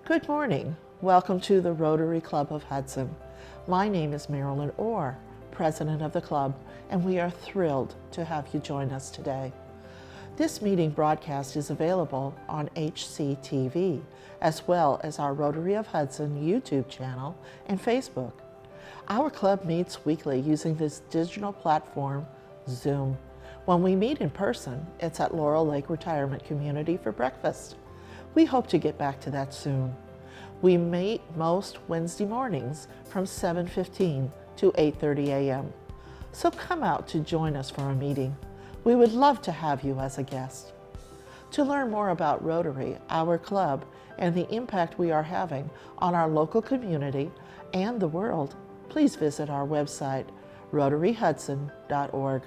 Good morning. Welcome to the Rotary Club of Hudson. My name is Marilyn Orr, President of the club, and we are thrilled to have you join us today. This meeting broadcast is available on HCTV, as well as our Rotary of Hudson YouTube channel and Facebook. Our club meets weekly using this digital platform, Zoom. When we meet in person, it's at Laurel Lake Retirement Community for breakfast. We hope to get back to that soon. We meet most Wednesday mornings from 7:15 to 8:30 a.m. So come out to join us for a meeting. We would love to have you as a guest. To learn more about Rotary, our club, and the impact we are having on our local community and the world, please visit our website, rotaryhudson.org.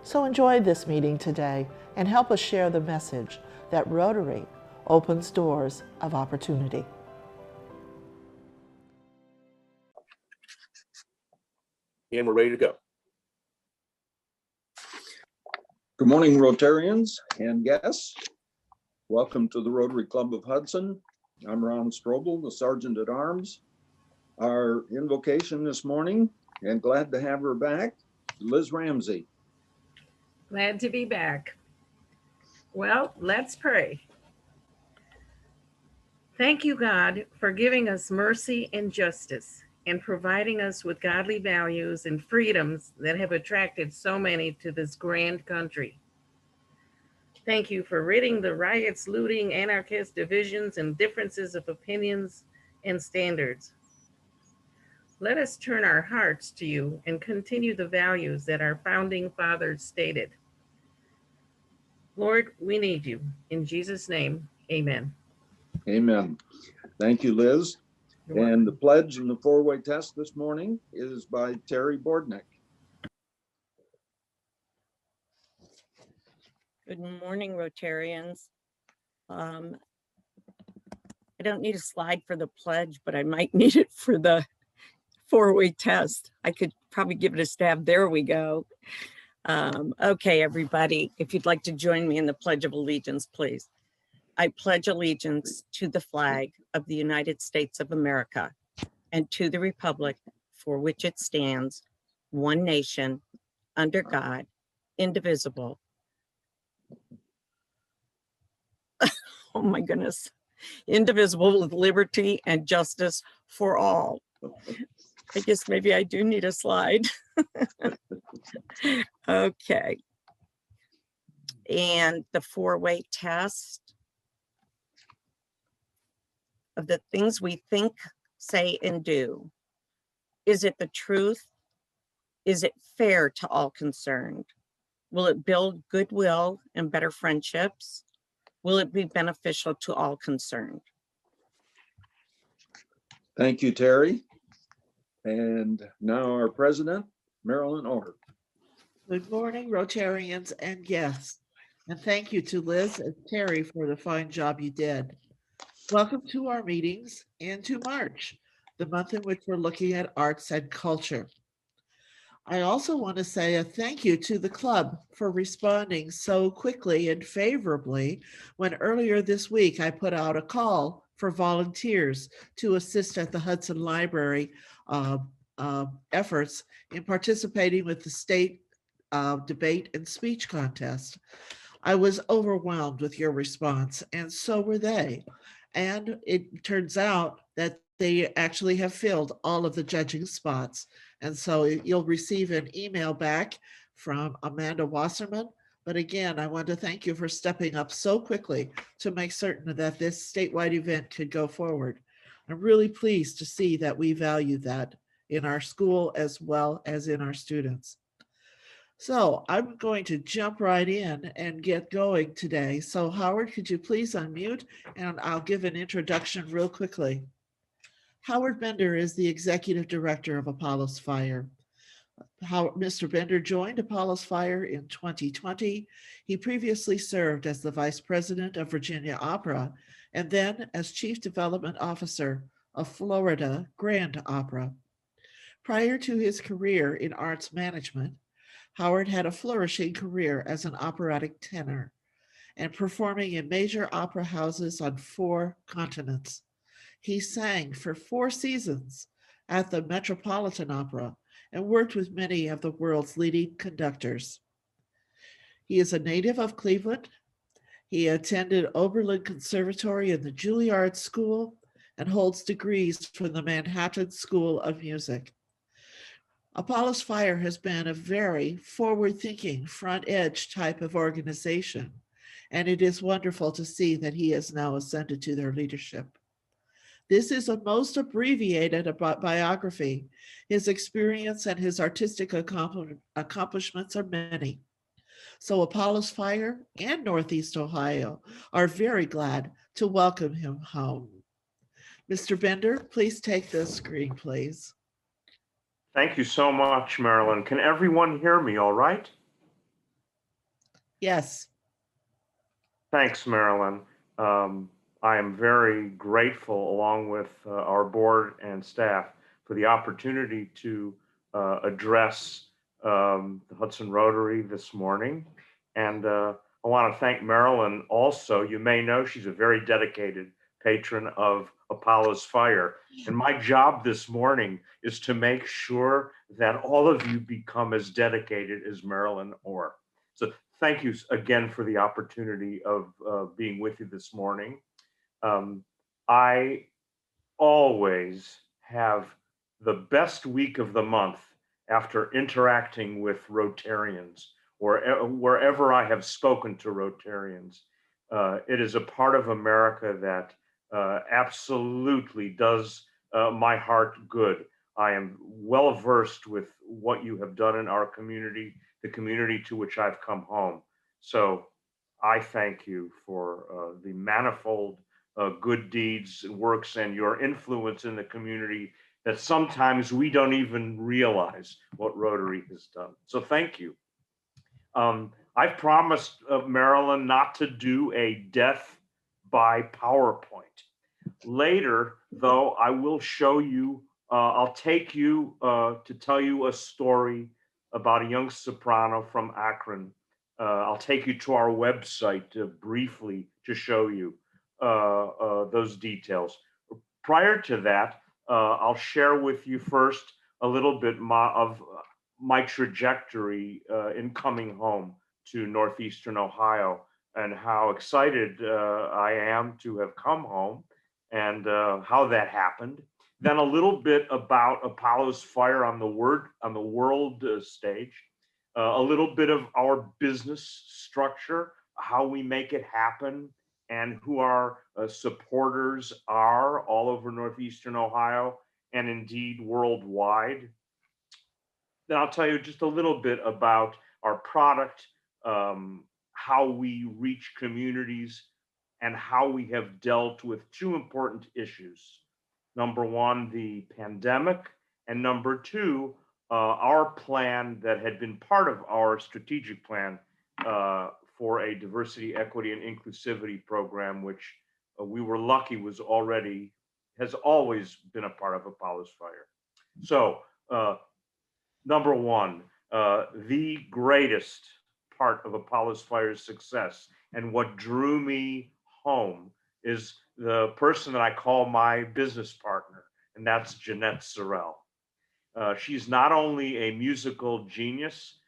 So enjoy this meeting today and help us share the message that Rotary opens doors of opportunity. And we're ready to go. Good morning, Rotarians and guests. Welcome to the Rotary Club of Hudson. I'm Ron Strobel, the Sergeant at Arms. Our invocation this morning, and glad to have her back, Liz Ramsey. Glad to be back. Well, let's pray. Thank you, God, for giving us mercy and justice and providing us with godly values and freedoms that have attracted so many to this grand country. Thank you for ridding the riots, looting, anarchist divisions, and differences of opinions and standards. Let us turn our hearts to you and continue the values that our founding fathers stated. Lord, we need you. In Jesus' name, amen. Amen. Thank you, Liz. And the pledge and the four-way test this morning is by Terry Bordnick. Good morning, Rotarians. I don't need a slide for the pledge, but I might need it for the four-way test. I could probably give it a stab. There we go. Okay, everybody, if you'd like to join me in the Pledge of Allegiance, please. I pledge allegiance to the flag of the United States of America and to the republic for which it stands, one nation, under God, indivisible. Oh my goodness. Indivisible with liberty and justice for all. I guess maybe I do need a slide. Okay. And the four-way test of the things we think, say, and do. Is it the truth? Is it fair to all concerned? Will it build goodwill and better friendships? Will it be beneficial to all concerned? Thank you, Terry. And now our president, Marilyn Orr. Good morning, Rotarians and guests. And thank you to Liz and Terry for the fine job you did. Welcome to our meetings and to March, the month in which we're looking at arts and culture. I also want to say a thank you to the club for responding so quickly and favorably when earlier this week I put out a call for volunteers to assist at the Hudson Library efforts in participating with the state debate and speech contest. I was overwhelmed with your response, and so were they. And it turns out that they actually have filled all of the judging spots. And so you'll receive an email back from Amanda Wasserman. But again, I want to thank you for stepping up so quickly to make certain that this statewide event could go forward. I'm really pleased to see that we value that in our school as well as in our students. So I'm going to jump right in and get going today. So Howard, could you please unmute and I'll give an introduction real quickly. Howard Bender is the Executive Director of Apollos Fire. Mr. Bender joined Apollos Fire in 2020. He previously served as the Vice President of Virginia Opera and then as Chief Development Officer of Florida Grand Opera. Prior to his career in arts management, Howard had a flourishing career as an operatic tenor and performing in major opera houses on 4 continents. He sang for 4 seasons at the Metropolitan Opera and worked with many of the world's leading conductors. He is a native of Cleveland. He attended Oberlin Conservatory and the Juilliard School and holds degrees from the Manhattan School of Music. Apollo's Fire has been a very forward-thinking, front-edge type of organization, and it is wonderful to see that he has now ascended to their leadership. This is a most abbreviated biography. His experience and his artistic accomplishments are many. So Apollo's Fire and Northeast Ohio are very glad to welcome him home. Mr. Bender, please take the screen, please. Thank you so much, Marilyn. Can everyone hear me all right? Yes. Thanks, Marilyn. I am very grateful, along with our board and staff, for the opportunity to address the Hudson Rotary this morning. And I want to thank Marilyn also. You may know she's a very dedicated patron of Apollo's Fire. And my job this morning is to make sure that all of you become as dedicated as Marilyn Orr. So thank you again for the opportunity of being with you this morning. I always have the best week of the month after interacting with Rotarians, or wherever I have spoken to Rotarians. It is a part of America that absolutely does my heart good. I am well versed with what you have done in our community, the community to which I've come home. So I thank you for the manifold good deeds, works, and your influence in the community that sometimes we don't even realize what Rotary has done. So thank you. I've promised Marilyn not to do a death by PowerPoint. Later, though, I will show you, I'll take you to tell you a story about a young soprano from Akron. I'll take you to our website briefly to show you those details. Prior to that, I'll share with you first a little bit of my trajectory in coming home to Northeastern Ohio and how excited I am to have come home and how that happened. Then a little bit about Apollo's Fire on the world stage, a little bit of our business structure, how we make it happen, and who our supporters are all over Northeastern Ohio and indeed worldwide. Then I'll tell you just a little bit about our product, how we reach communities, and how we have dealt with 2 important issues. Number 1, the pandemic, and number 2, our plan that had been part of our strategic plan for a diversity, equity, and inclusivity program, which we were lucky has always been a part of Apollo's Fire. So number 1, the greatest part of Apollo's Fire's success and what drew me home is the person that I call my business partner, and that's Jeanette Sorrell. She's not only a musical genius,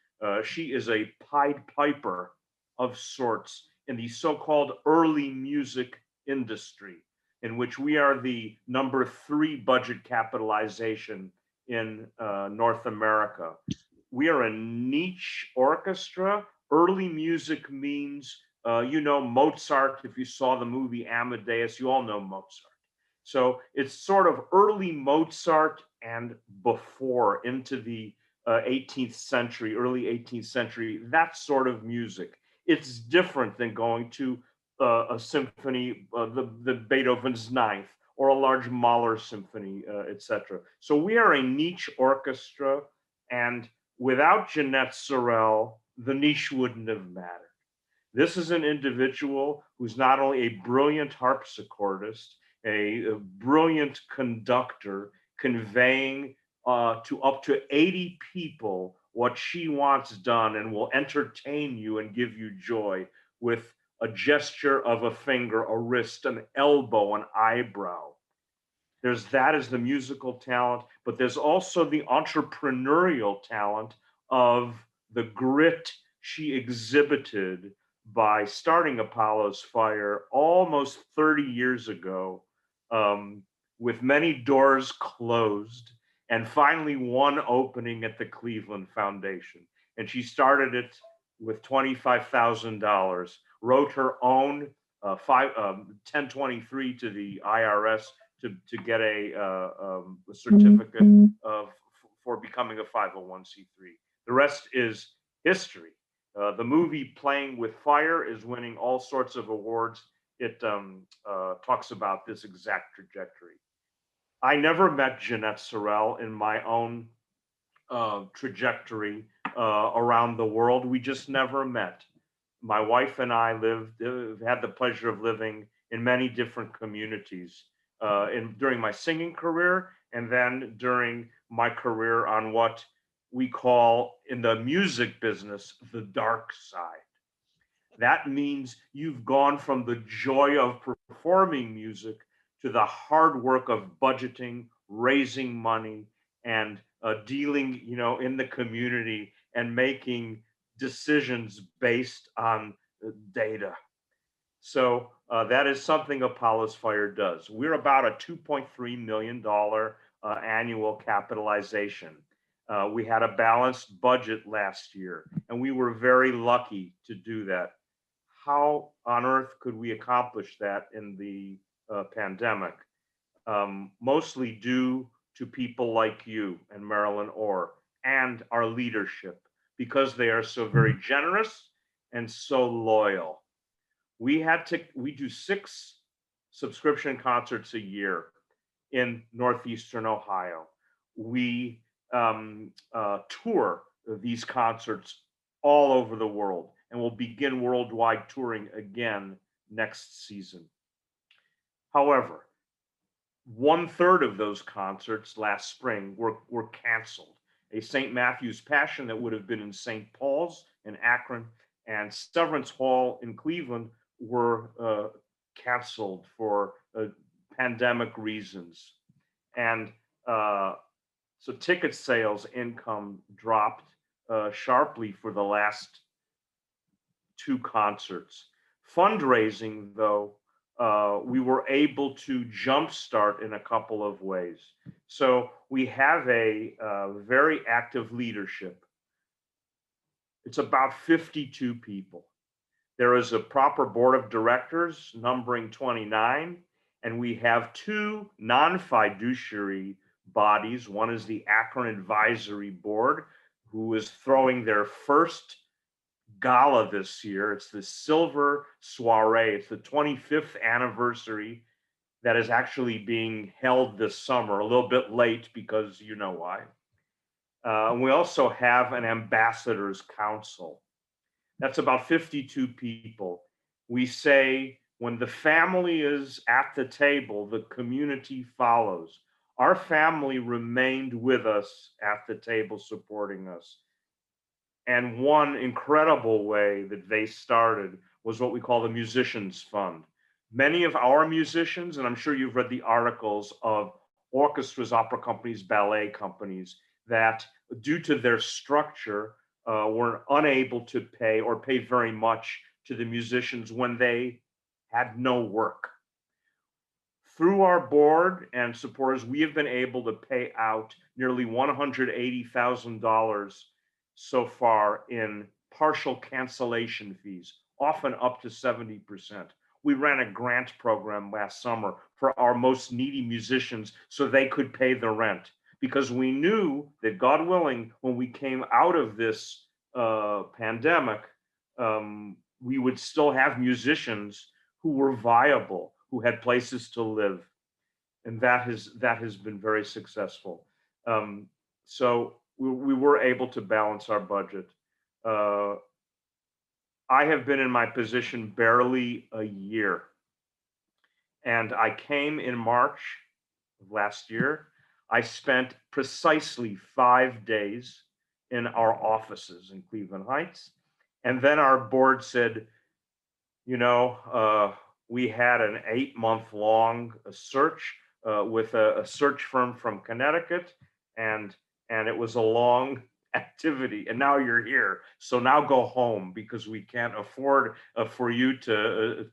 she is a Pied Piper of sorts in the so-called early music industry, in which we are the number 3 budget capitalization in North America. We are a niche orchestra. Early music means, you know, Mozart. If you saw the movie Amadeus, you all know Mozart. So it's sort of early Mozart and before, into the 18th century, early 18th century, that sort of music. It's different than going to a symphony, the Beethoven's Ninth, or a large Mahler symphony, etc. So we are a niche orchestra, and without Jeanette Sorrell, the niche wouldn't have mattered. This is an individual who's not only a brilliant harpsichordist, a brilliant conductor, conveying to up to 80 people what she wants done, and will entertain you and give you joy with a gesture of a finger, a wrist, an elbow, an eyebrow. There's that as the musical talent, but there's also the entrepreneurial talent of the grit she exhibited by starting Apollo's Fire almost 30 years ago, with many doors closed and finally one opening at the Cleveland Foundation. And she started it with $25,000, wrote her own 1023 to the IRS to get a certificate for becoming a 501c3. The rest is history. The movie Playing with Fire is winning all sorts of awards. It talks about this exact trajectory. I never met Jeanette Sorrell in my own trajectory around the world. We just never met. My wife and I had the pleasure of living in many different communities during my singing career, and then during my career on what we call in the music business, the dark side. That means you've gone from the joy of performing music to the hard work of budgeting, raising money, and dealing, in the community and making decisions based on data. So that is something Apollo's Fire does. We're about a $2.3 million annual capitalization. We had a balanced budget last year, and we were very lucky to do that. How on earth could we accomplish that in the pandemic? Mostly due to people like you and Marilyn Orr and our leadership, because they are so very generous and so loyal. We do 6 subscription concerts a year in Northeastern Ohio. We tour these concerts all over the world, and will begin worldwide touring again next season. However, 1/3 of those concerts last spring were canceled. A St. Matthew's Passion that would have been in St. Paul's in Akron and Severance Hall in Cleveland were canceled for pandemic reasons. And so ticket sales income dropped sharply for the last 2 concerts. Fundraising, though, we were able to jumpstart in a couple of ways. So we have a very active leadership. It's about 52 people. There is a proper board of directors numbering 29, and we have 2 non-fiduciary bodies. One is the Akron Advisory Board, who is throwing their first gala this year. It's the Silver Soiree. It's the 25th anniversary that is actually being held this summer, a little bit late because you know why. We also have an ambassadors council. That's about 52 people. We say when the family is at the table, the community follows. Our family remained with us at the table supporting us. And one incredible way that they started was what we call the Musicians Fund. Many of our musicians, and I'm sure you've read the articles of orchestras, opera companies, ballet companies, that due to their structure were unable to pay or pay very much to the musicians when they had no work. Through our board and supporters, we have been able to pay out nearly $180,000 so far in partial cancellation fees, often up to 70%. We ran a grant program last summer for our most needy musicians so they could pay the rent, because we knew that, God willing, when we came out of this pandemic, we would still have musicians who were viable, who had places to live. And that has been very successful. So we were able to balance our budget. I have been in my position barely a year. And I came in March of last year. I spent precisely 5 days in our offices in Cleveland Heights. And then our board said, we had an 8-month-long search with a search firm from Connecticut, and it was a long activity. And now you're here, so now go home because we can't afford for you to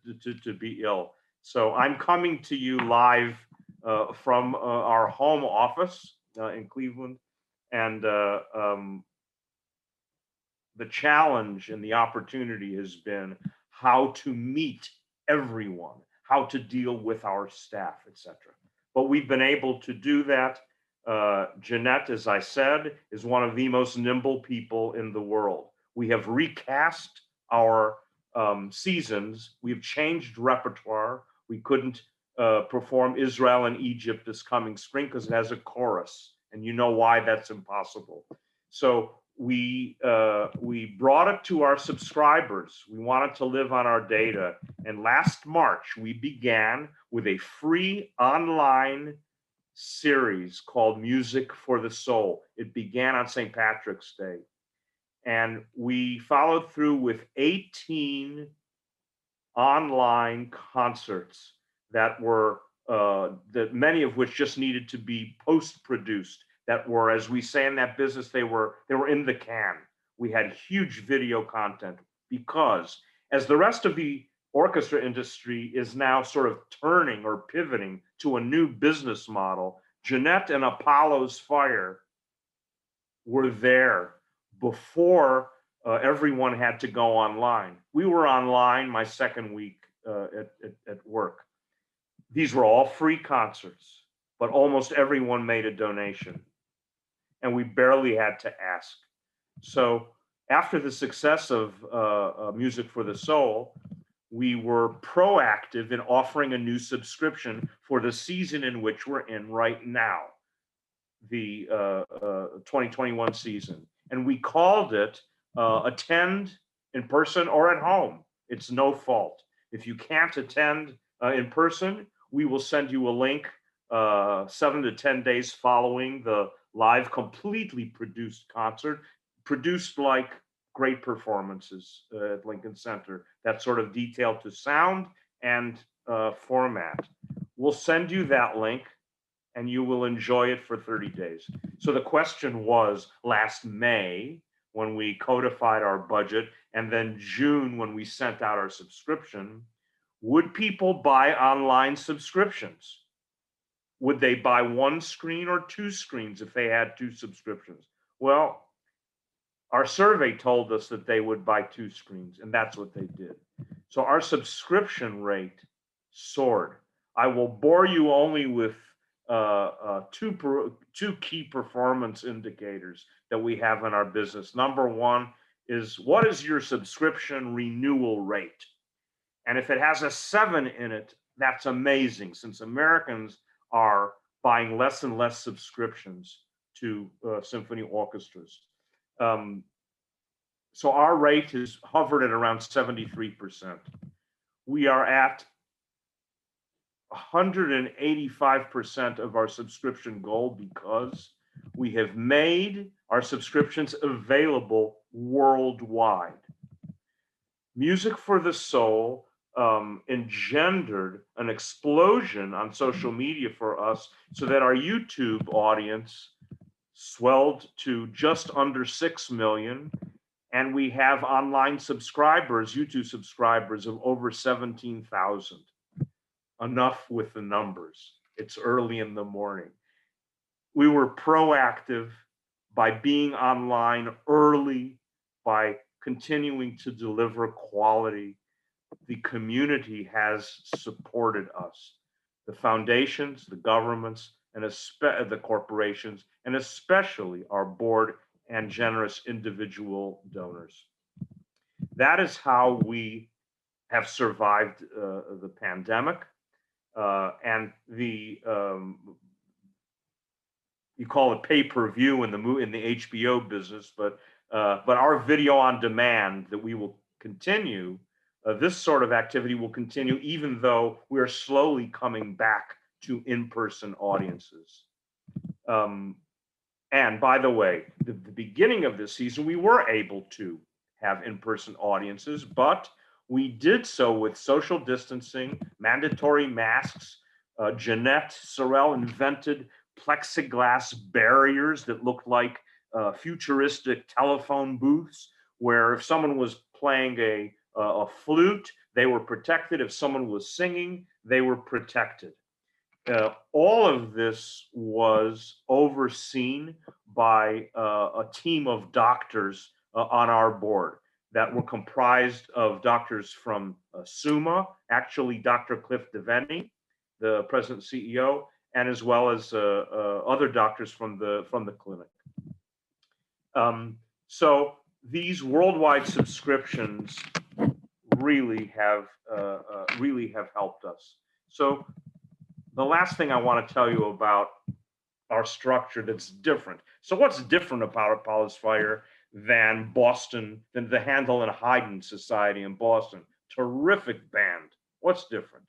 be ill. So I'm coming to you live from our home office in Cleveland, and the challenge and the opportunity has been how to meet everyone, how to deal with our staff, etc. But we've been able to do that. Jeanette, as I said, is one of the most nimble people in the world. We have recast our seasons. We've changed repertoire. We couldn't perform Israel and Egypt this coming spring because it has a chorus, and you know why that's impossible. So we brought it to our subscribers. We wanted to live on our data. And last March, we began with a free online series called Music for the Soul. It began on St. Patrick's Day. And we followed through with 18 online concerts that were, that many of which just needed to be post-produced, that were, as we say in that business, they were in the can. We had huge video content because, as the rest of the orchestra industry is now sort of turning or pivoting to a new business model, Jeanette and Apollo's Fire were there before everyone had to go online. We were online my second week at work. These were all free concerts, but almost everyone made a donation, and we barely had to ask. So after the success of Music for the Soul, we were proactive in offering a new subscription for the season in which we're in right now, the 2021 season. And we called it Attend in Person or at Home. It's no fault. If you can't attend in person, we will send you a link 7 to 10 days following the live, completely produced concert, produced like great performances at Lincoln Center, that sort of detail to sound and format. We'll send you that link and you will enjoy it for 30 days. So the question was last May when we codified our budget, and then June when we sent out our subscription, would people buy online subscriptions? Would they buy one screen or two screens if they had two subscriptions? Well, our survey told us that they would buy two screens, and that's what they did. So our subscription rate soared. I will bore you only with two key performance indicators that we have in our business. Number one is, what is your subscription renewal rate? And if it has a 7 in it, that's amazing, since Americans are buying less and less subscriptions to symphony orchestras. So our rate has hovered at around 73%. We are at 185% of our subscription goal because we have made our subscriptions available worldwide. Music for the Soul engendered an explosion on social media for us, so that our YouTube audience swelled to just under 6 million. And we have online subscribers, YouTube subscribers, of over 17,000. Enough with the numbers. It's early in the morning. We were proactive by being online early, by continuing to deliver quality. The community has supported us. The foundations, the governments, and the corporations, and especially our board and generous individual donors. That is how we have survived the pandemic. And the you call it pay-per-view in the HBO business, but our video on demand that we will continue. This sort of activity will continue even though we are slowly coming back to in-person audiences. And by the way, the beginning of this season, we were able to have in-person audiences, but we did so with social distancing, mandatory masks, Jeanette Sorrell invented plexiglass barriers that looked like futuristic telephone booths, where if someone was playing a flute, they were protected. If someone was singing, they were protected. All of this was overseen by a team of doctors on our board that were comprised of doctors from SUMA, actually Dr. Cliff Devaney, the president and CEO, and as well as other doctors from the clinic. So these worldwide subscriptions really have helped us. So the last thing I want to tell you about our structure that's different. So what's different about Apollo's Fire than Boston, than the Handel and Haydn Society in Boston? Terrific band. What's different?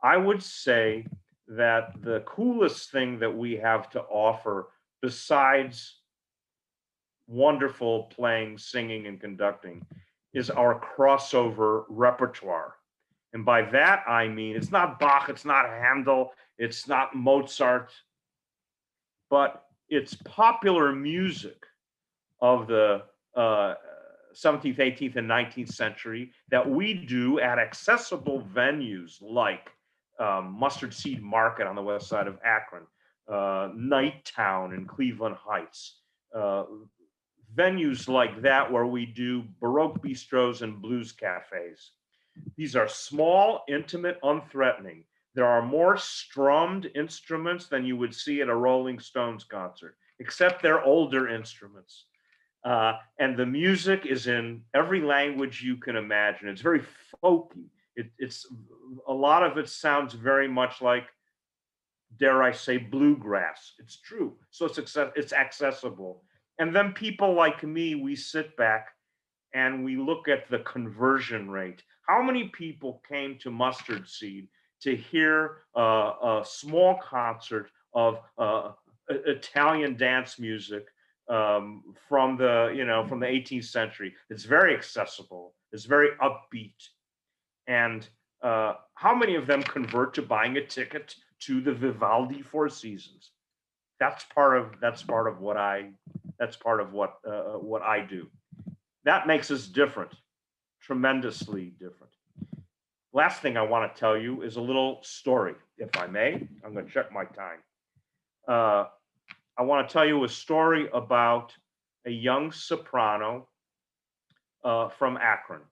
I would say that the coolest thing that we have to offer, besides wonderful playing, singing, and conducting, is our crossover repertoire. And by that, I mean, it's not Bach, it's not Handel, it's not Mozart, but it's popular music of the 17th, 18th, and 19th century that we do at accessible venues like Mustard Seed Market on the west side of Akron, Night Town in Cleveland Heights, venues like that where we do Baroque bistros and blues cafes. These are small, intimate, unthreatening. There are more strummed instruments than you would see at a Rolling Stones concert, except they're older instruments. And the music is in every language you can imagine. It's very folky. It's a lot of it sounds very much like, dare I say, bluegrass. It's true. So it's accessible. And then people like me, we sit back and we look at the conversion rate. How many people came to Mustard Seed to hear a small concert of Italian dance music from the 18th century? It's very accessible. It's very upbeat. And how many of them convert to buying a ticket to the Vivaldi Four Seasons? That's part of what I do. That makes us different, tremendously different. Last thing I want to tell you is a little story, if I may. I'm going to check my time. I want to tell you a story about a young soprano from Akron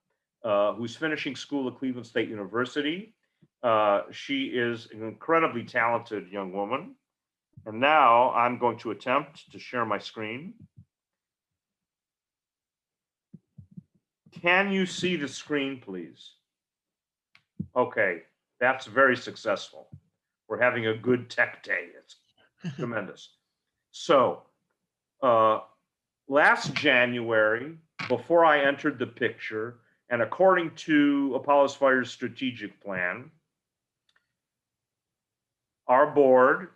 who's finishing school at Cleveland State University. She is an incredibly talented young woman. And now I'm going to attempt to share my screen. Can you see the screen, please? Okay, that's very successful. We're having a good tech day. It's tremendous. So last January, before I entered the picture, and according to Apollo's Fire's strategic plan, our board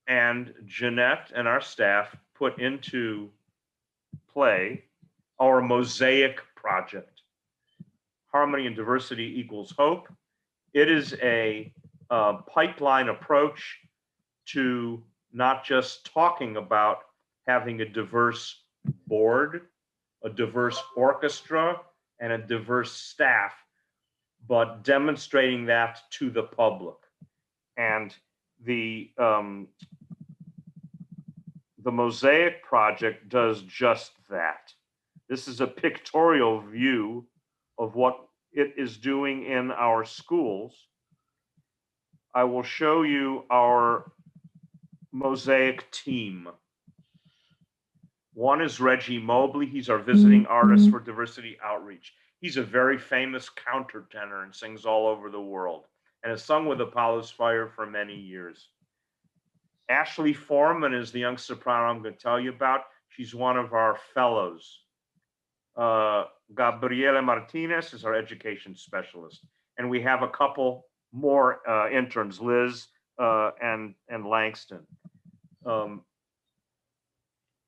and Jeanette and our staff put into play our Mosaic project. Harmony and diversity equals hope. It is a pipeline approach to not just talking about having a diverse board, a diverse orchestra, and a diverse staff, but demonstrating that to the public. And the Mosaic project does just that. This is a pictorial view of what it is doing in our schools. I will show you our Mosaic team. One is Reggie Mobley. He's our visiting artist for diversity outreach. He's a very famous countertenor and sings all over the world and has sung with Apollo's Fire for many years. Ashley Foreman is the young soprano I'm going to tell you about. She's one of our fellows. Gabriela Martinez is our education specialist. And we have a couple more interns, Liz and Langston.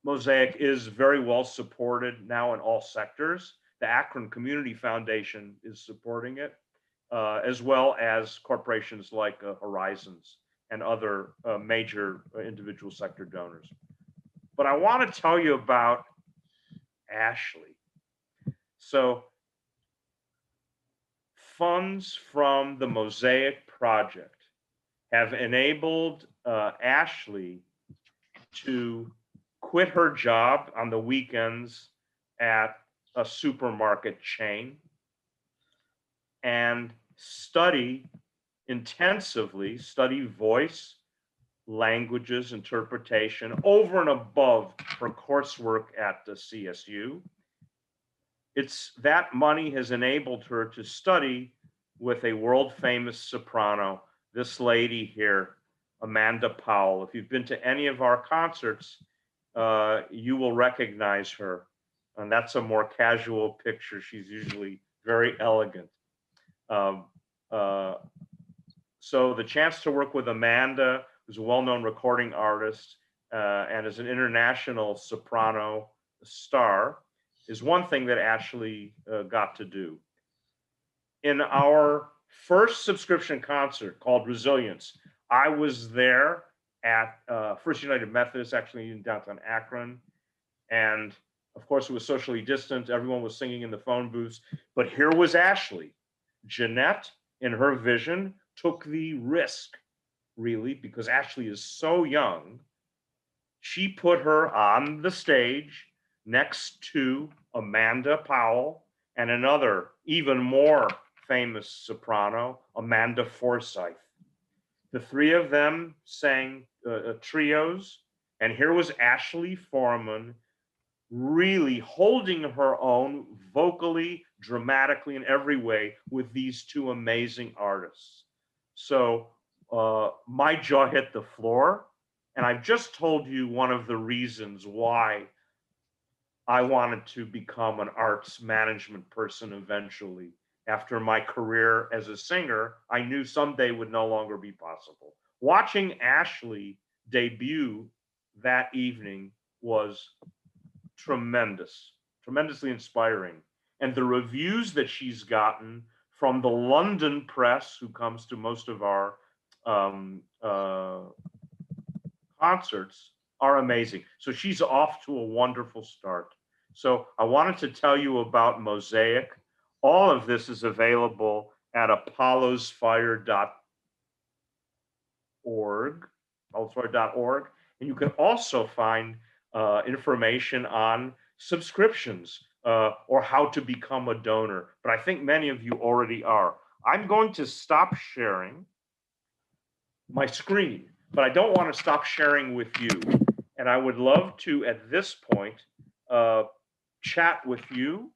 Mosaic is very well supported now in all sectors. The Akron Community Foundation is supporting it. as well as corporations like Horizons and other major individual sector donors. But I want to tell you about Ashley. So funds from the Mosaic Project have enabled Ashley to quit her job on the weekends at a supermarket chain and study intensively, study voice, languages, interpretation over and above her coursework at the CSU. It's that money has enabled her to study with a world famous soprano, this lady here, Amanda Powell. If you've been to any of our concerts, you will recognize her. And that's a more casual picture. She's usually very elegant. So the chance to work with Amanda, who's a well-known recording artist and is an international soprano star, is one thing that Ashley got to do. In our first subscription concert called Resilience, I was there at First United Methodist, actually in downtown Akron. And of course, it was socially distant. Everyone was singing in the phone booths. But here was Ashley. Jeanette, in her vision, took the risk, really, because Ashley is so young. She put her on the stage next to Amanda Powell and another even more famous soprano, Amanda Forsyth. The three of them sang trios, and here was Ashley Foreman really holding her own vocally, dramatically, in every way with these two amazing artists. So my jaw hit the floor, and I've just told you one of the reasons why I wanted to become an arts management person eventually. After my career as a singer, I knew someday would no longer be possible. Watching Ashley debut that evening was tremendous, tremendously inspiring. And the reviews that she's gotten from the London press, who comes to most of our concerts, are amazing. So she's off to a wonderful start. So I wanted to tell you about Mosaic. All of this is available at apollosfire.org, and you can also find information on subscriptions or how to become a donor. But I think many of you already are. I'm going to stop sharing my screen, but I don't want to stop sharing with you. And I would love to, at this point, chat with you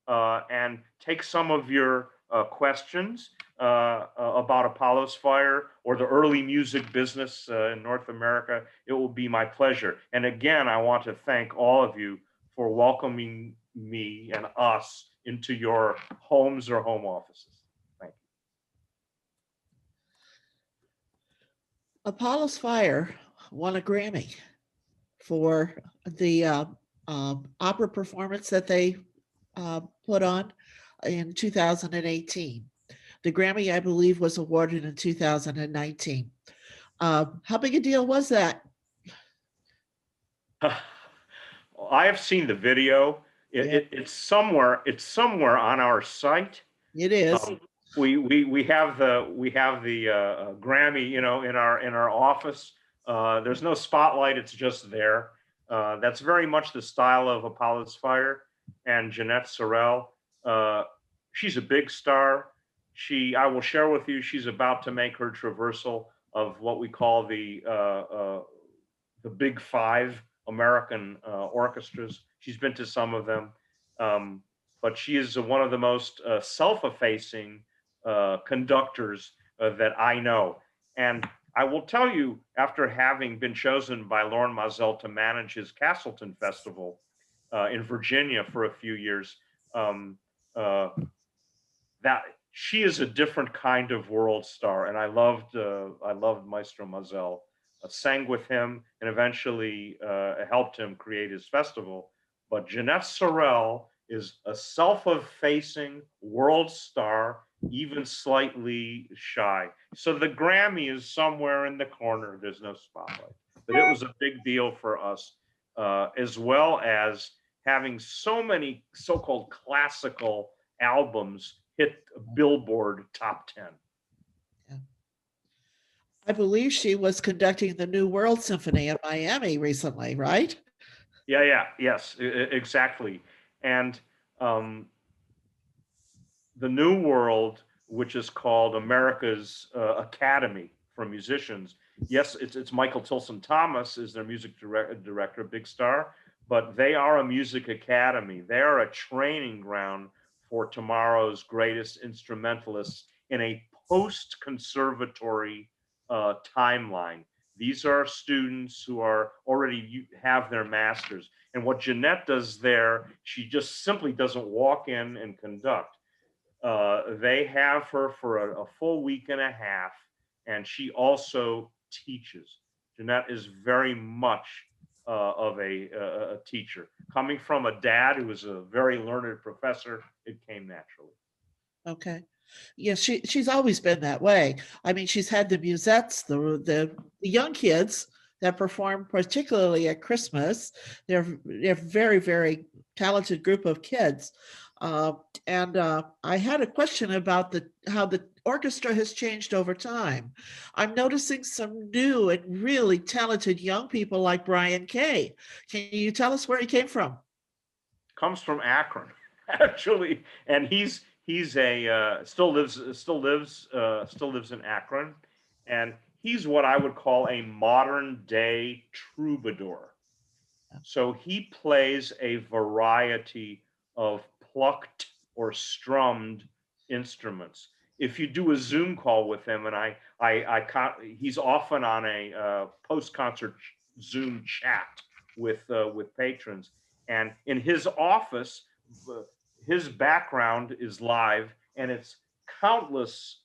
and take some of your questions about Apollo's Fire or the early music business in North America. It will be my pleasure. And again, I want to thank all of you for welcoming me and us into your homes or home offices. Thank you. Apollo's Fire won a Grammy for the opera performance that they put on in 2018. The Grammy, I believe, was awarded in 2019. How big a deal was that? I have seen the video. It's somewhere on our site. It is. We have the Grammy, you know, in our office. There's no spotlight; it's just there. That's very much the style of Apollo's Fire. And Jeanette Sorrell, she's a big star. I will share with you, she's about to make her traversal of what we call the Big Five American orchestras. She's been to some of them, but she is one of the most self-effacing conductors that I know. And I will tell you, after having been chosen by Lauren Mazel to manage his Castleton Festival in Virginia for a few years, that she is a different kind of world star. And I loved Maestro Mazel. Sang with him and eventually helped him create his festival. But Jeanette Sorrell is a self-effacing world star even slightly shy. So the Grammy is somewhere in the corner. There's no spotlight, but it was a big deal for us, as well as having so many so-called classical albums hit Billboard top 10. I believe she was conducting the New World Symphony in Miami recently, right? Yes, exactly. And um, the New World, which is called America's Academy for Musicians. Yes, it's Michael Tilson Thomas is their music director, big star, but they are a music academy. They are a training ground for tomorrow's greatest instrumentalists in a post-conservatory timeline. These are students who are already have their masters. And what Jeanette does there, she just simply doesn't walk in and conduct. They have her for a full week and a half, and she also teaches. Jeanette is very much of a teacher. Coming from a dad who was a very learned professor, it came naturally. Okay. Yeah, she's always been that way. I mean, she's had the musettes, the young kids that perform particularly at Christmas. They're very, very talented group of kids. And I had a question about how the orchestra has changed over time. I'm noticing some new and really talented young people like Brian Kay. Can you tell us where he came from? Comes from Akron, actually, and he's a still lives in Akron, and he's what I would call a modern day troubadour. So he plays a variety of plucked or strummed instruments. If you do a Zoom call with him, and he's often on a post-concert Zoom chat with patrons, and in his office, his background is live, and it's countless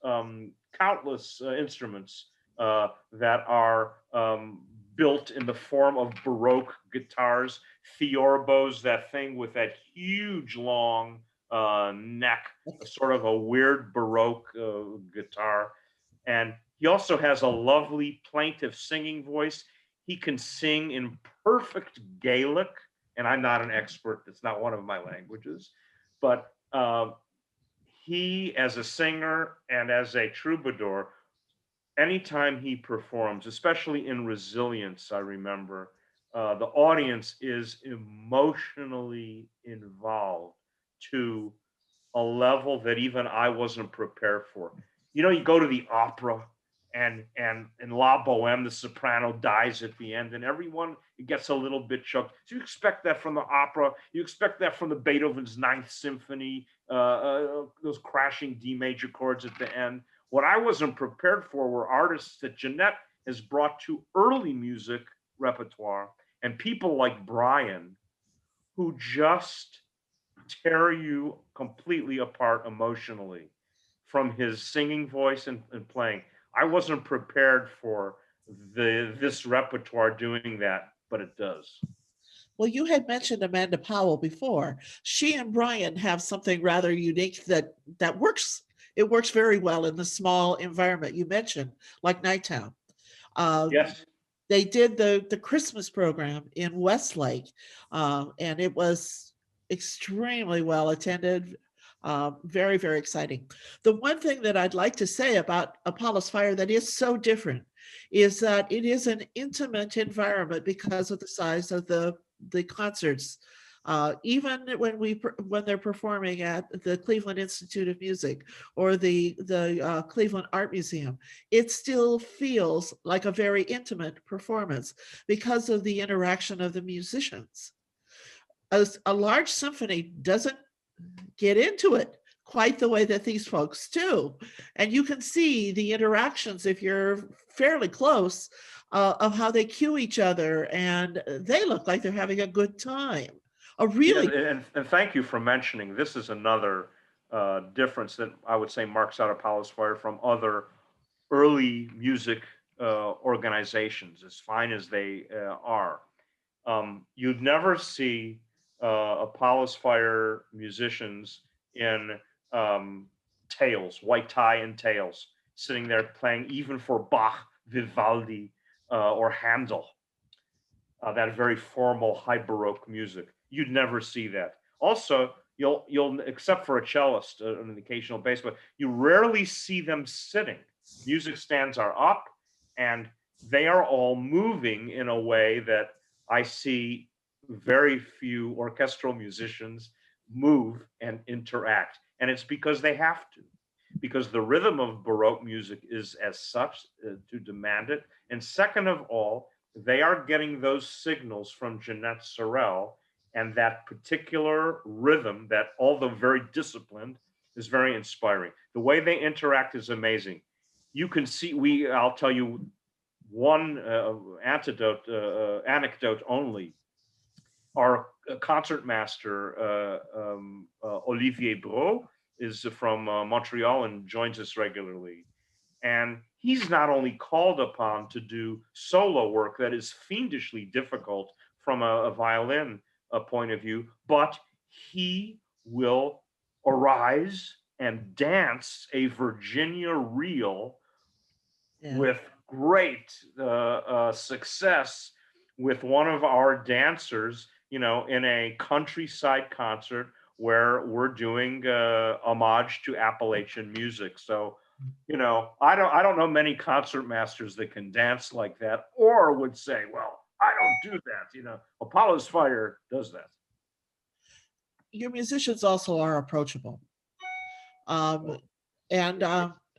instruments that are built in the form of Baroque guitars, theorbos, that thing with that huge long neck, sort of a weird Baroque guitar. And he also has a lovely plaintive singing voice. He can sing in perfect Gaelic, and I'm not an expert, it's not one of my languages, but he, as a singer and as a troubadour, anytime he performs, especially in Resilience, I remember, the audience is emotionally involved to a level that even I wasn't prepared for. You know, you go to the opera, and in La Boheme, the soprano dies at the end, and everyone gets a little bit choked. So you expect that from the opera. You expect that from the Beethoven's Ninth Symphony, those crashing D major chords at the end. What I wasn't prepared for were artists that Jeanette has brought to early music repertoire, and people like Brian, who just tear you completely apart emotionally from his singing voice and playing. I wasn't prepared for this repertoire doing that, but it does. Well, you had mentioned Amanda Powell before. She and Brian have something rather unique that works. It works very well in the small environment you mentioned, like Nighttown. Yes. They did the Christmas program in Westlake, and it was extremely well attended. Very, very exciting. The one thing that I'd like to say about Apollo's Fire that is so different is that it is an intimate environment because of the size of the concerts. Even when they're performing at the Cleveland Institute of Music or the Cleveland Art Museum, it still feels like a very intimate performance because of the interaction of the musicians. A large symphony doesn't get into it quite the way that these folks do. And you can see the interactions if you're fairly close of how they cue each other, and they look like they're having a good time. A really and thank you for mentioning this is another difference that I would say marks out Apollo's Fire from other early music organizations, as fine as they are. You'd never see Apollo's Fire musicians in tails, white tie and tails, sitting there playing even for Bach, Vivaldi, or Handel. That very formal high Baroque music. You'd never see that. Also, you'll except for a cellist and an occasional bass, but you rarely see them sitting. Music stands are up, and they are all moving in a way that I see very few orchestral musicians move and interact. And it's because they have to, because the rhythm of Baroque music is as such to demand it. And second of all, they are getting those signals from Jeanette Sorrell, and that particular rhythm that, although very disciplined, is very inspiring. The way they interact is amazing. You can see, I'll tell you one anecdote only. Our concertmaster, Olivier Bro, is from Montreal and joins us regularly. And he's not only called upon to do solo work that is fiendishly difficult from a violin point of view, but he will arise and dance a Virginia reel with great success with one of our dancers, in a countryside concert where we're doing homage to Appalachian music. So, I don't know many concert masters that can dance like that, or would say, well, I don't do that. Apollo's Fire does that. Your musicians also are approachable. And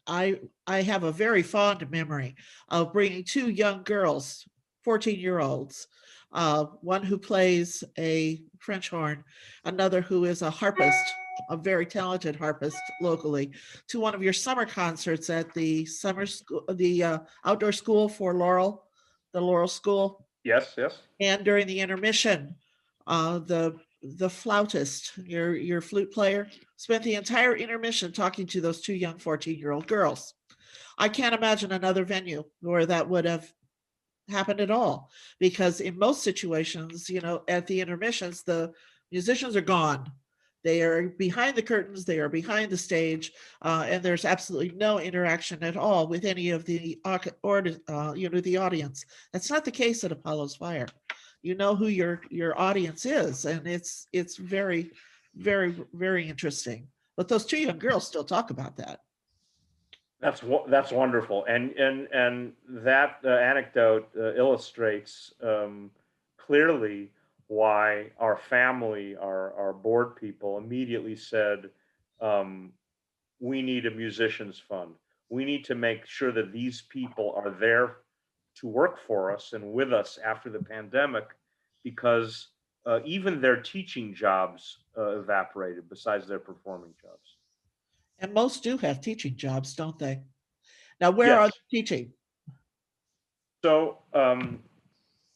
I have a very fond memory of bringing two young girls, 14-year-olds, one who plays a French horn, another who is a harpist, a very talented harpist locally, to one of your summer concerts at the summer school, the outdoor school for Laurel, the Laurel School. Yes, yes. And during the intermission, the flautist, your flute player, spent the entire intermission talking to those two young 14-year-old girls. I can't imagine another venue where that would have happened at all, because in most situations, at the intermissions, the musicians are gone. They are behind the curtains, they are behind the stage, and there's absolutely no interaction at all with any of the the audience. That's not the case at Apollo's Fire. You know who your audience is, and it's very, very, very interesting. But those two young girls still talk about that. That's wonderful, and that anecdote illustrates clearly why our family, our board people, immediately said, we need a musicians fund. We need to make sure that these people are there to work for us and with us after the pandemic, because even their teaching jobs evaporated besides their performing jobs. And most do have teaching jobs, don't they? Now, where Yes. are they teaching? So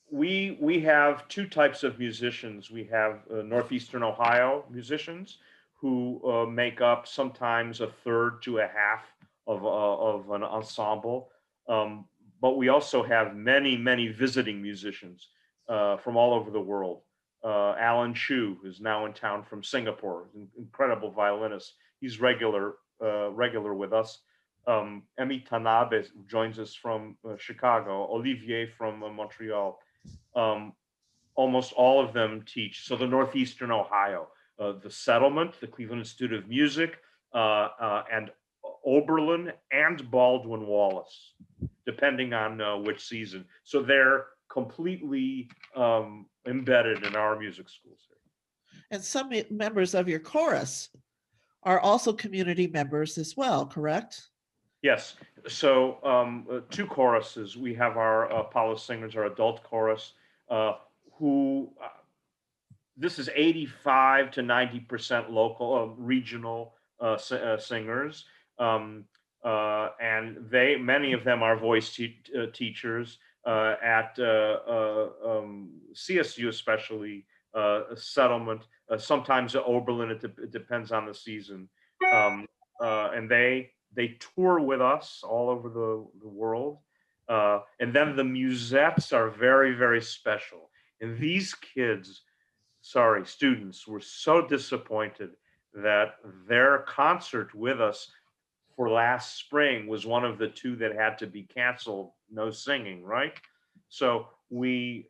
we have two types of musicians. We have Northeastern Ohio musicians who make up sometimes a third to a half of an ensemble. But we also have many, many visiting musicians from all over the world. Alan Chu is now in town from Singapore, an incredible violinist. He's regular with us. Emi Tanabe joins us from Chicago. Olivier from Montreal. Almost all of them teach. So the Northeastern Ohio, the Settlement, the Cleveland Institute of Music, and Oberlin and Baldwin Wallace, depending on which season. So they're completely embedded in our music schools here. And some members of your chorus are also community members as well, correct? Yes. So two choruses. We have our Apollo Singers, our adult chorus, who this is 85 to 90% local, regional singers. And many of them are voice teachers at CSU, especially Settlement, sometimes at Oberlin. It depends on the season. And they tour with us all over the world. And then the musettes are very, very special. And these students were so disappointed that their concert with us for last spring was one of the two that had to be canceled, no singing, right? So we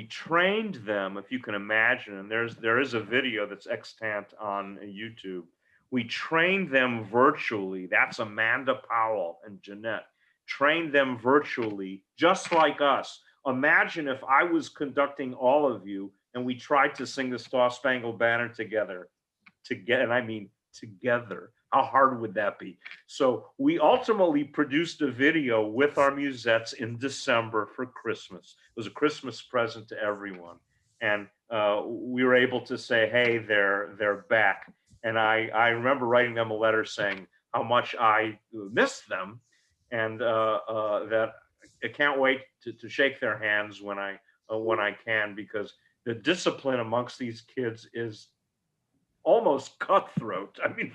trained them, if you can imagine, and there is a video that's extant on YouTube. We trained them virtually. That's Amanda Powell and Jeanette. Trained them virtually, just like us. Imagine if I was conducting all of you and we tried to sing the Star Spangled Banner together, and I mean together. How hard would that be? So we ultimately produced a video with our musettes in December for Christmas. It was a Christmas present to everyone. And we were able to say, hey, they're back. And I remember writing them a letter saying how much I miss them, and that I can't wait to shake their hands when I can, because the discipline amongst these kids is almost cutthroat. I mean,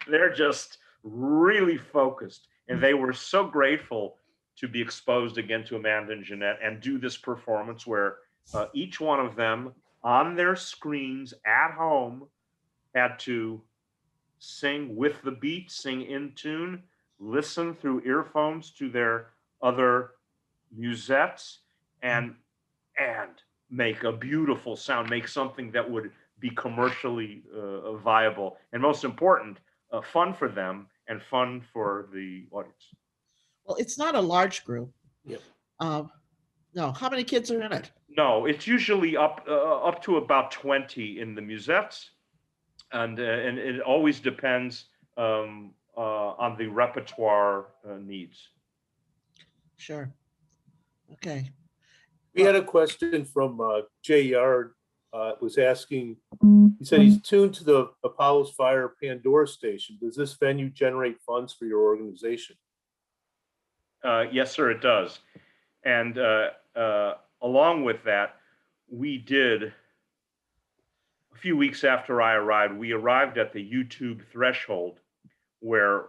they're just really focused, and they were so grateful to be exposed again to Amanda and Jeanette and do this performance where each one of them on their screens at home had to sing with the beat, sing in tune, listen through earphones to their other musettes, and make a beautiful sound, make something that would be commercially viable, and most important, fun for them and fun for the audience. Well, it's not a large group. Yep. No, how many kids are in it? No, it's usually up to about 20 in the musettes, and it always depends on the repertoire needs. Sure. Okay. We had a question from Jay Yard. Was asking, he said he's tuned to the Apollo's Fire Pandora station. Does this venue generate funds for your organization? Yes, sir, it does. And along with that, we did, a few weeks after I arrived, we arrived at the YouTube threshold where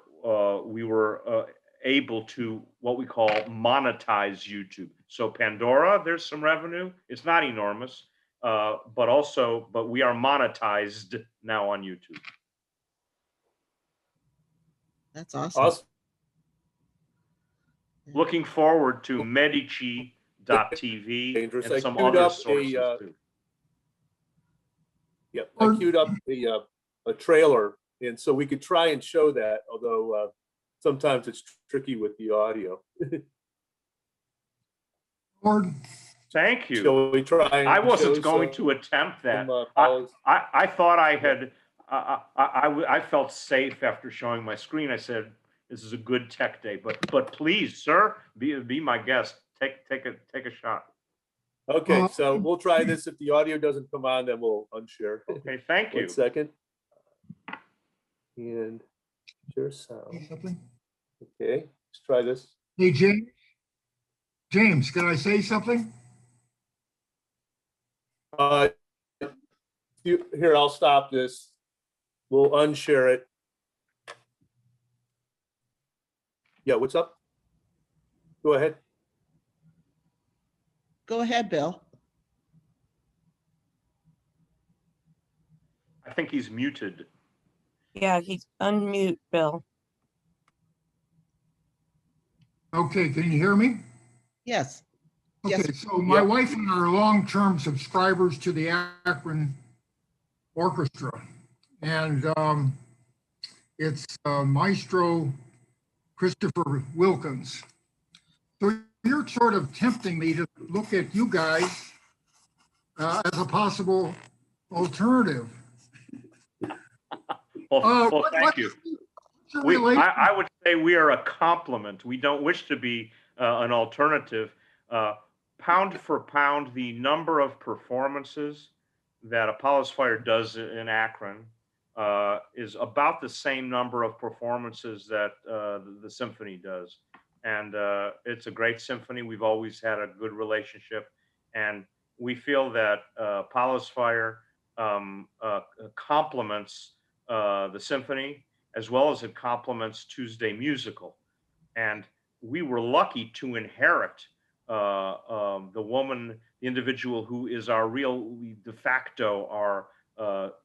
we were able to what we call monetize YouTube. So Pandora, there's some revenue. It's not enormous, but we are monetized now on YouTube. That's awesome. Awesome. Looking forward to Medici.tv Dangerous. and I some queued other up sources too. Yep, I queued up a trailer, and so we could try and show that, although sometimes it's tricky with the audio. Thank you. Shall we try? And I wasn't show going some to attempt that. from, Apollo's? I thought I had, I felt safe after showing my screen. I said, this is a good tech day, but please, sir, be my guest. Take a shot. Okay, so we'll try this. If the audio doesn't come on, then we'll unshare. Okay, thank you. 1 second. And share sound. Something? Okay, let's try this. Hey, James, can I say something? Here, I'll stop this. We'll unshare it. Yeah, what's up? Go ahead. Go ahead, Bill. I think he's muted. Yeah, he's unmute, Bill. Okay, can you hear me? Yes. Okay, Yes. so my Yep. wife and I are long-term subscribers to the Akron Orchestra. And it's Maestro Christopher Wilkins. So you're sort of tempting me to look at you guys as a possible alternative. Well, thank you. What's your relation- I would say we are a complement. We don't wish to be an alternative. Pound for pound, the number of performances that Apollo's Fire does in Akron is about the same number of performances that the symphony does. And it's a great symphony. We've always had a good relationship. And we feel that Apollo's Fire complements the symphony, as well as it complements Tuesday Musical. And we were lucky to inherit the individual who is our real de facto, our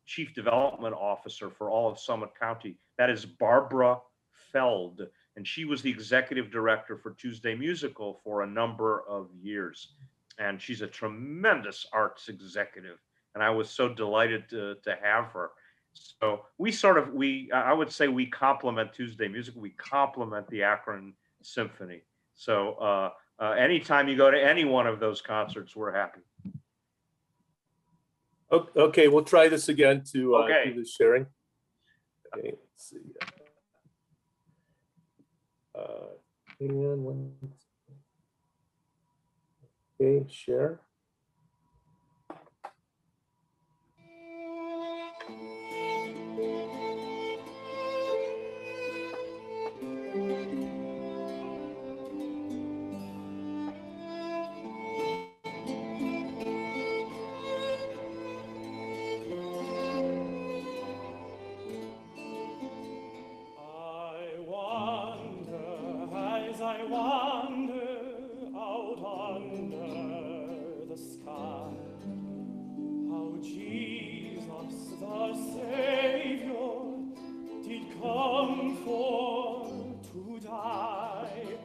chief development officer for all of Summit County. That is Barbara Feld, and she was the executive director for Tuesday Musical for a number of years. And she's a tremendous arts executive, and I was so delighted to have her. So I would say we complement Tuesday Musical, we complement the Akron Symphony. So anytime you go to any one of those concerts, we're happy. Okay, we'll try this again to Okay. do the sharing. Okay, let's see. And one. Okay, share. I wander out under the sky, how Jesus the Savior did come for to die.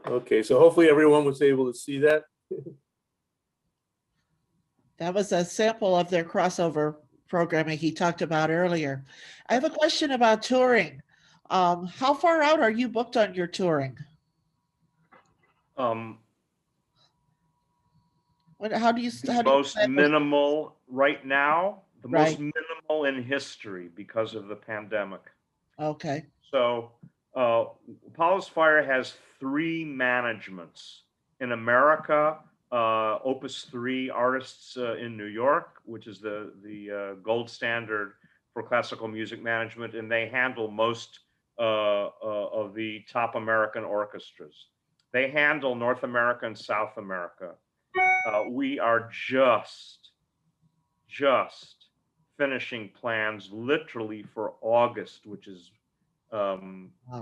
Okay, so hopefully everyone was able to see that. That was a sample of their crossover programming he talked about earlier. I have a question about touring. How far out are you booked on your touring? How do you Most plan those- minimal right now, the most Right. minimal in history because of the pandemic. Okay, So Apollo's Fire has 3 managements. In America, Opus 3 Artists in New York, which is the gold standard for classical music management, and they handle most of the top American orchestras. They handle North America and South America. We are just finishing plans literally for August, which is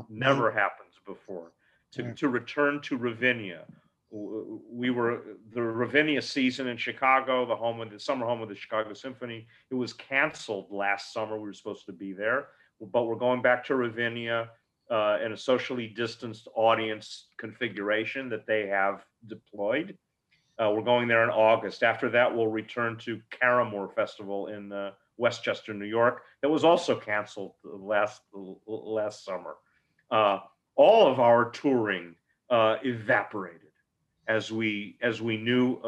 never happens before, to return to Ravinia. We were the Ravinia season in Chicago, the summer home of the Chicago Symphony. It was canceled last summer. We were supposed to be there, but we're going back to Ravinia in a socially distanced audience configuration that they have deployed. We're going there in August. After that, we'll return to Caramore Festival in Westchester, New York. That was also canceled last summer. All of our touring evaporated as we knew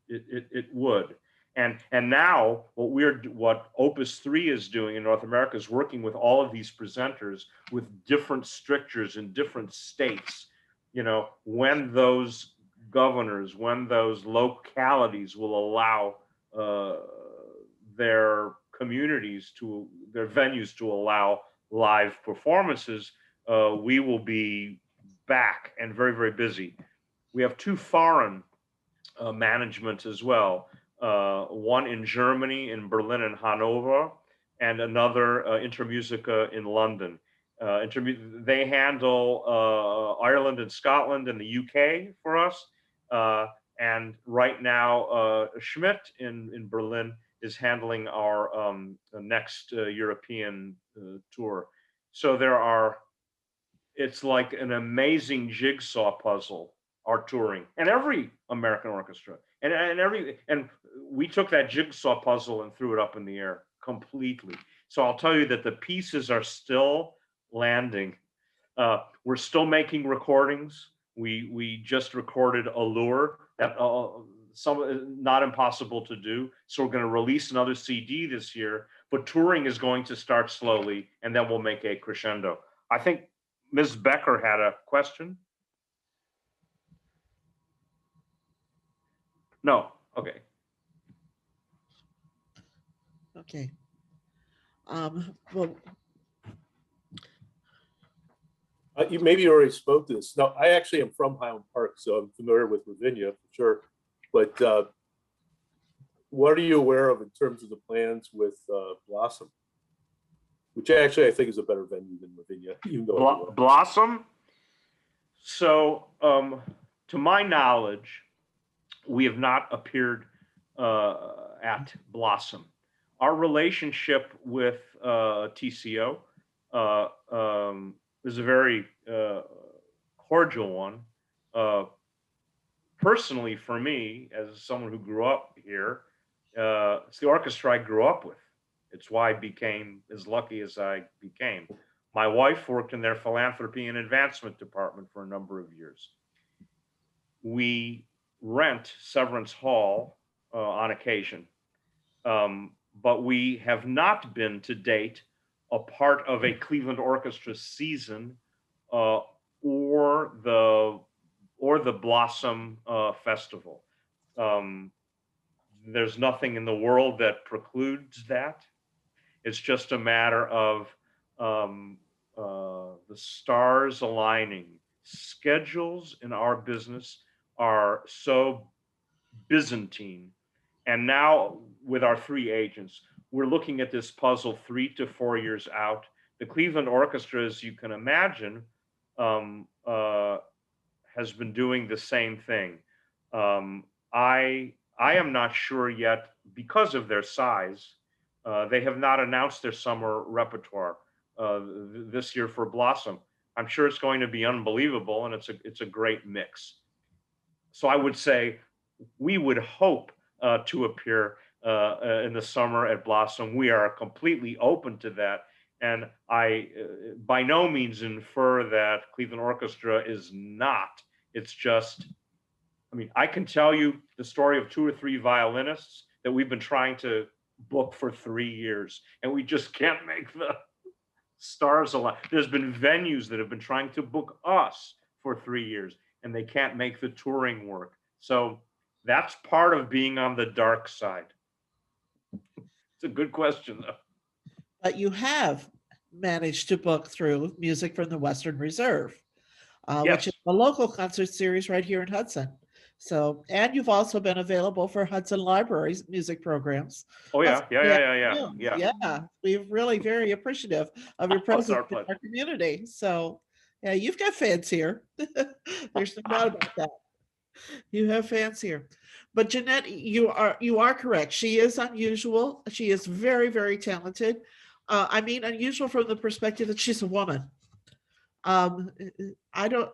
it would. And now what Opus 3 is doing in North America is working with all of these presenters with different strictures in different states. You know, when those governors, when those localities will allow their communities their venues to allow live performances, we will be back and very, very busy. We have 2 foreign managements as well. One in Germany, in Berlin and Hanover, and another Intermusica in London. They handle Ireland and Scotland and the UK for us. And right now, Schmidt in Berlin is handling our next European tour. So it's like an amazing jigsaw puzzle are touring, and every American orchestra, and we took that jigsaw puzzle and threw it up in the air completely. So I'll tell you that the pieces are still landing. We're still making recordings. We just recorded Allure, that some not impossible to do. So we're going to release another CD this year, but touring is going to start slowly, and then we'll make a crescendo. I think Ms. Becker had a question. No, okay. Okay. Well, You maybe already spoke to this. No, I actually am from Highland Park, so I'm familiar with Ravinia for sure. But what are you aware of in terms of the plans with Blossom? Which actually I think is a better venue than Ravinia, even though Blossom? So, to my knowledge, we have not appeared at Blossom. Our relationship with TCO is a very cordial one. Personally, for me, as someone who grew up here, it's the orchestra I grew up with. It's why I became as lucky as I became. My wife worked in their philanthropy and advancement department for a number of years. We rent Severance Hall on occasion, but we have not been to date a part of a Cleveland Orchestra season or the Blossom Festival. There's nothing in the world that precludes that. It's just a matter of the stars aligning. Schedules in our business are so Byzantine. And now with our 3 agents, we're looking at this puzzle 3 to 4 years out. The Cleveland Orchestra, as you can imagine, has been doing the same thing. I am not sure yet, because of their size, they have not announced their summer repertoire this year for Blossom. I'm sure it's going to be unbelievable, and it's a great mix. So I would say we would hope to appear in the summer at Blossom. We are completely open to that. And I by no means infer that Cleveland Orchestra is not. It's just, I mean, I can tell you the story of 2 or 3 violinists that we've been trying to book for 3 years, and we just can't make the stars align. There's been venues that have been trying to book us for 3 years, and they can't make the touring work. So that's part of being on the dark side. It's a good question, though. but you have managed to book through Music from the Western Reserve, which is Yes. a local concert series right here in Hudson. So, and you've also been available for Hudson Library's music programs. Oh yeah, Hudson yeah. Yeah, we're really very appreciative of your That's our presence in pleasure. our community. So, yeah, you've got fans here. There's no doubt about that. You have fans here. But Jeanette, you are correct. She is unusual. She is very, very talented. I mean, unusual from the perspective that she's a woman. I don't.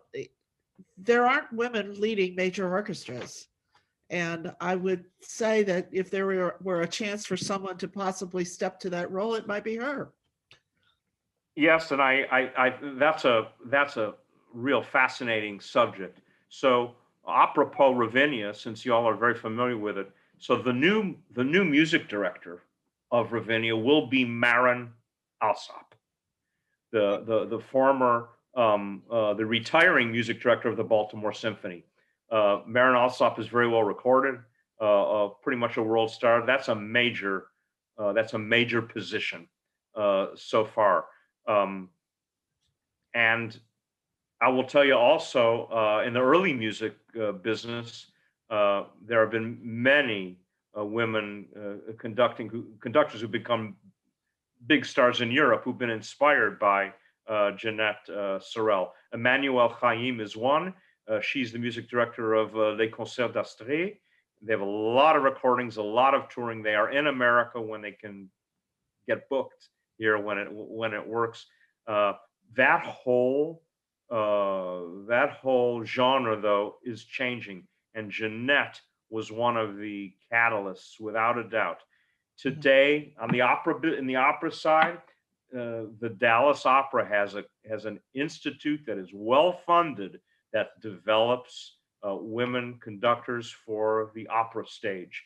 There aren't women leading major orchestras, and I would say that if there were a chance for someone to possibly step to that role, it might be her. Yes, and I that's a real fascinating subject. So apropos Ravinia, since you all are very familiar with it, so the new music director of Ravinia will be Marin Alsop, the former the retiring music director of the Baltimore Symphony. Marin Alsop is very well recorded, pretty much a world star. That's a major position so far. And I will tell you also, in the early music business, there have been many women conductors who've become big stars in Europe who've been inspired by Jeanette Sorrell. Emmanuelle Chaim is one. She's the music director of Les Concerts d'Astrée. They have a lot of recordings, a lot of touring. They are in America when they can get booked here, when it works. That whole that whole genre, though, is changing. And Jeanette was one of the catalysts, without a doubt. Today, on the in the opera side, the Dallas Opera has an institute that is well funded that develops women conductors for the opera stage,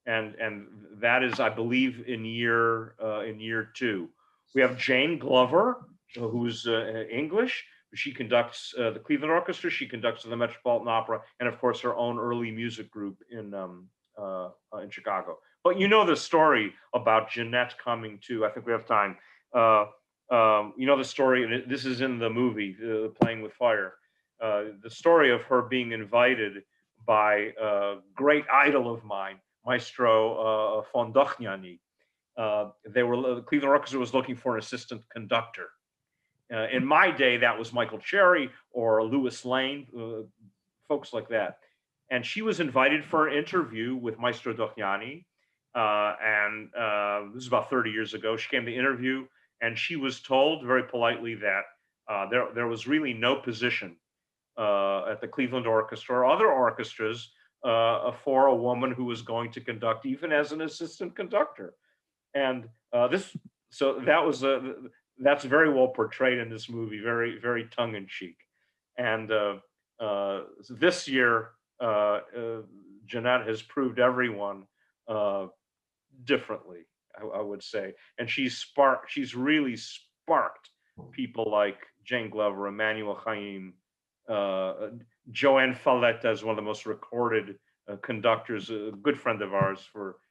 and that is, I believe, in year 2. We have Jane Glover, who's English. She conducts the Cleveland Orchestra. She conducts the Metropolitan Opera, and of course her own early music group in Chicago. But you know the story about Jeanette coming to. I think we have time. You know the story, and this is in the movie Playing with Fire. The story of her being invited by a great idol of mine, Maestro Fondochniani. The Cleveland Orchestra was looking for an assistant conductor. In my day, that was Michael Cherry or Louis Lane, folks like that. And she was invited for an interview with Maestro Dochniani. And this is about 30 years ago. She came to interview, and she was told very politely that there was really no position at the Cleveland Orchestra or other orchestras for a woman who was going to conduct, even as an assistant conductor. And that's very well portrayed in this movie, very, very tongue-in-cheek. And this year, Jeanette has proved everyone differently, I would say. And she's really sparked people like Jane Glover, Emmanuel Chaim, Joanne Falletta is one of the most recorded conductors, a good friend of ours.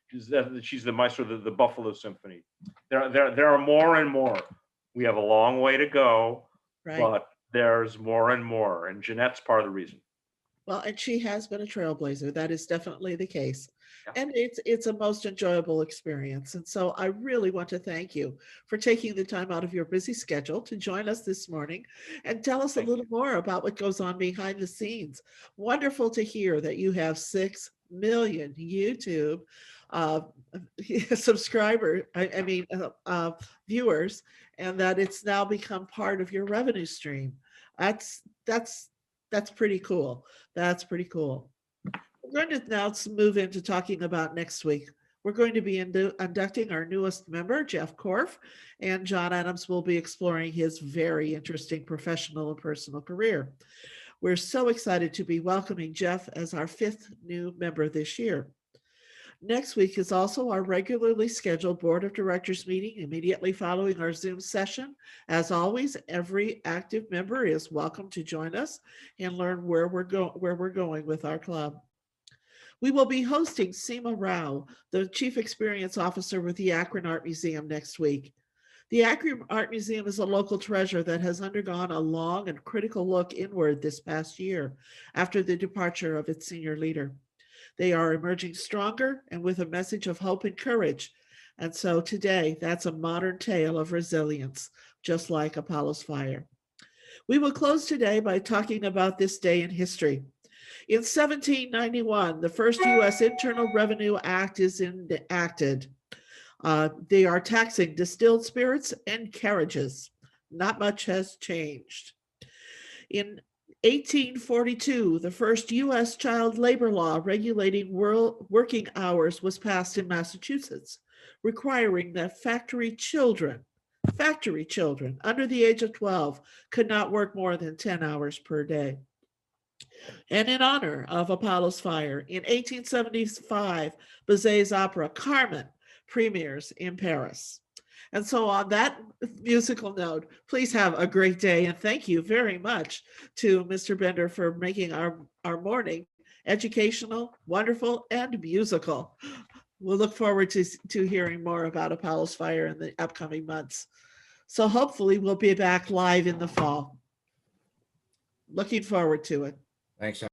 She's the maestro of the Buffalo Symphony. There are more and more. We have a long way to go, right, but there's more and more, and Jeanette's part of the reason. Well, and she has been a trailblazer. That is definitely the case. Yeah. And it's a most enjoyable experience. And so I really want to thank you for taking the time out of your busy schedule to join us this morning and tell us a little more about what goes on behind the scenes. Wonderful to hear that you have 6 million YouTube viewers, and that it's now become part of your revenue stream. That's pretty cool. That's pretty cool. We're going to now move into talking about next week. We're going to be inducting our newest member, Jeff Korf, and John Adams will be exploring his very interesting professional and personal career. We're so excited to be welcoming Jeff as our 5th new member this year. Next week is also our regularly scheduled Board of Directors meeting immediately following our Zoom session. As always, every active member is welcome to join us and learn where we're going with our club. We will be hosting Seema Rao, the Chief Experience Officer with the Akron Art Museum, next week. The Akron Art Museum is a local treasure that has undergone a long and critical look inward this past year after the departure of its senior leader. They are emerging stronger and with a message of hope and courage. And so today, that's a modern tale of resilience, just like Apollo's fire. We will close today by talking about this day in history. In 1791, the first U.S. Internal Revenue Act is enacted. They are taxing distilled spirits and carriages. Not much has changed. In 1842, the first U.S. child labor law regulating working hours was passed in Massachusetts, requiring that factory children under the age of 12 could not work more than 10 hours per day. And in honor of Apollo's fire, in 1875, Bizet's opera Carmen premieres in Paris. And so on that musical note, please have a great day. And thank you very much to Mr. Bender for making our morning educational, wonderful, and musical. We'll look forward to hearing more about Apollo's fire in the upcoming months. So hopefully we'll be back live in the fall. Looking forward to it. Thanks.